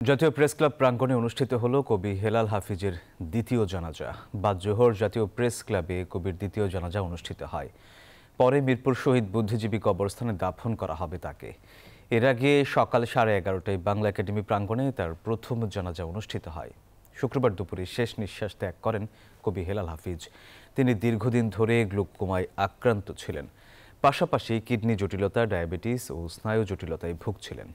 জাতীয় press club প্রাঙ্গণে অনুষ্ঠিত হলো কবি হেলাল হাফিজের দ্বিতীয় জানাজা। বাদ জোহর জাতীয় প্রেস ক্লাবে কবির দ্বিতীয় জানাজা অনুষ্ঠিত হয়। পরে মিরপুর শহীদ বুদ্ধিজীবী কবরস্থানে দাফন করা হবে তাকে। এর আগে সকাল 11:30টায় বাংলা একাডেমি প্রাঙ্গণে তার প্রথম জানাজা অনুষ্ঠিত হয়। শুক্রবার দুপুরে শেষ নিঃশ্বাস ত্যাগ করেন কবি হেলাল হাফিজ। তিনি দীর্ঘদিন ধরে গ্লুকোমায় আক্রান্ত ছিলেন, পাশাপাশি কিডনি জটিলতা, ডায়াবেটিস ও স্নায়ু জটিলতায় ভুগছিলেন।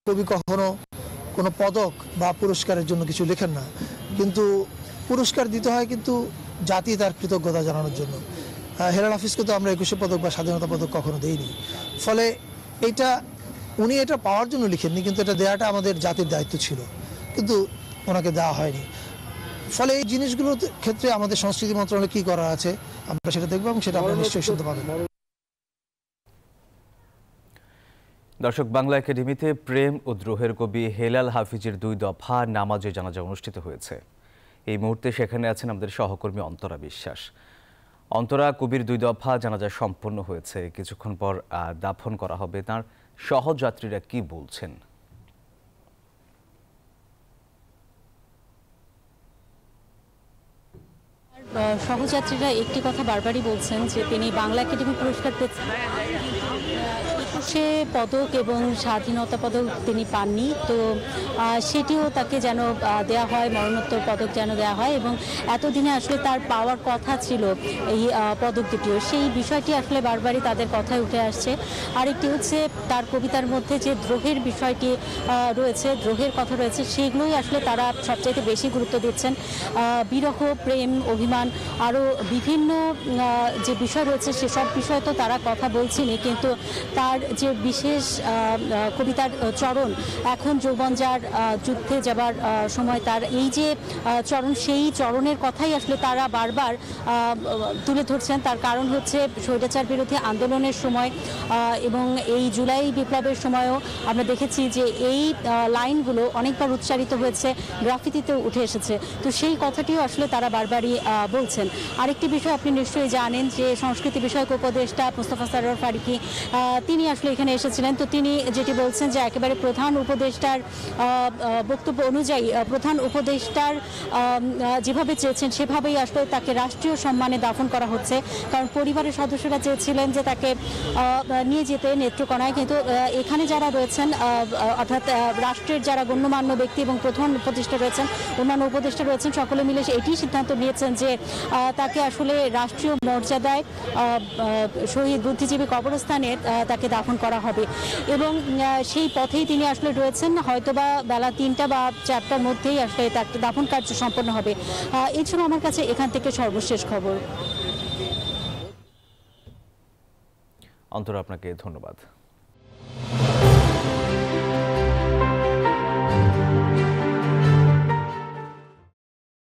কবি কখনো কোনো পদক বা পুরস্কারের জন্য কিছু লেখেন না, কিন্তু পুরস্কার দিতে হয় কিন্তু জাতি তার কৃতজ্ঞতা জানানোর জন্য। হেলাল হাফিজকে তো আমরা 21 পদক বা স্বাধীনতা পদক কখনো দেইনি। ফলে উনি এটা পাওয়ার জন্য লিখেননি, কিন্তু এটা দেওয়াটা আমাদের জাতির দায়িত্ব ছিল, কিন্তু ওনাকে দেওয়া হয়নি। ফলে এই জিনিসগুলোর ক্ষেত্রে আমাদের সংস্কৃতি মন্ত্রণালয় কী করা আছে আমরা সেটা দেখবো, এবং সেটা আপনারা নিশ্চয়ই শুনতে পাবেন। দর্শক, বাংলা একাডেমিতে প্রেম ও দ্রোহের কবি হেলাল হাফিজের 2 দফা নামাজে জানাজা অনুষ্ঠিত হয়েছে। এই মুহূর্তে সেখানে আছেন আমাদের সহকর্মী অন্তরা বিশ্বাস। অন্তরা, কবির 2 দফা জানাজা সম্পন্ন হয়েছে, কিছুক্ষণ পর দাফন করা হবে। তার সহযাত্রীরা কি বলছেন? সহযাত্রীরা একটি কথা বারবারই বলছেন যে তিনি বাংলা একাডেমি পুরস্কার পেয়েছেন, সে পদক এবং স্বাধীনতা পদক তিনি পাননি। তো সেটিও তাকে যেন দেয়া হয়, মরণোত্তর পদক যেন দেওয়া হয়, এবং এতদিনে আসলে তার পাওয়ার কথা ছিল এই পদক দুটিও, সেই বিষয়টি আসলে বারবারই তাদের কথায় উঠে আসছে। আরেকটি হচ্ছে তার কবিতার মধ্যে যে দ্রোহের বিষয়টি রয়েছে, দ্রোহের কথা রয়েছে, সেগুলোই আসলে তারা সবচাইতে বেশি গুরুত্ব দিচ্ছেন। বিরহ, প্রেম, অভিমান, আরও বিভিন্ন যে বিষয় রয়েছে সেসব বিষয় তো তারা কথা বলছেনই, কিন্তু তার যে বিশেষ কবিতার চরণ, এখন যৌবনজার যুদ্ধে যাবার সময় তার এই যে চরণ, সেই চরণের কথাই আসলে তারা বারবার তুলে ধরছেন। তার কারণ হচ্ছে স্বৈরাচার বিরোধী আন্দোলনের সময় এবং এই জুলাই বিপ্লবের সময়ও আমরা দেখেছি যে এই লাইনগুলো অনেকবার উচ্চারিত হয়েছে, গ্রাফিতিতেও উঠে এসেছে। তো সেই কথাটিও আসলে তারা বারবারই বলছেন। আরেকটি বিষয় আপনি নিশ্চয়ই জানেন যে সংস্কৃতি বিষয়ক উপদেষ্টা মোস্তফা সরোয়ার ফারুকী তিনি আসলে এখানে এসেছিলেন। তো তিনি যেটি বলছেন যে একেবারে প্রধান উপদেষ্টার বক্তব্য অনুযায়ী, প্রধান উপদেষ্টার যেভাবে চেয়েছেন সেভাবেই আসলে তাকে রাষ্ট্রীয় সম্মানে দাফন করা হচ্ছে। কারণ পরিবারের সদস্যরা চেয়েছিলেন যে তাকে নিয়ে যেতে নেত্রকোনায়, কিন্তু এখানে যারা রয়েছেন অর্থাৎ রাষ্ট্রের যারা গণ্যমান্য ব্যক্তি এবং প্রধান উপদেষ্টা রয়েছেন, অন্যান্য উপদেষ্টা রয়েছেন, সকলে মিলে এটি সিদ্ধান্ত নিয়েছেন যে তাকে আসলে রাষ্ট্রীয় মর্যাদায় শহীদ বুদ্ধিজীবী কবরস্থানে তাকে দাফন করা হবে, এবং সেই পথেই তিনি আসলে রয়েছেন। হয়তোবা বেলা 3টা বা 4টার মধ্যেই আসলে তার দাফন কার্য সম্পন্ন হবে। এই ছিল আমার কাছে এখান থেকে সর্বশেষ খবর। অন্তরা, আপনাকে ধন্যবাদ।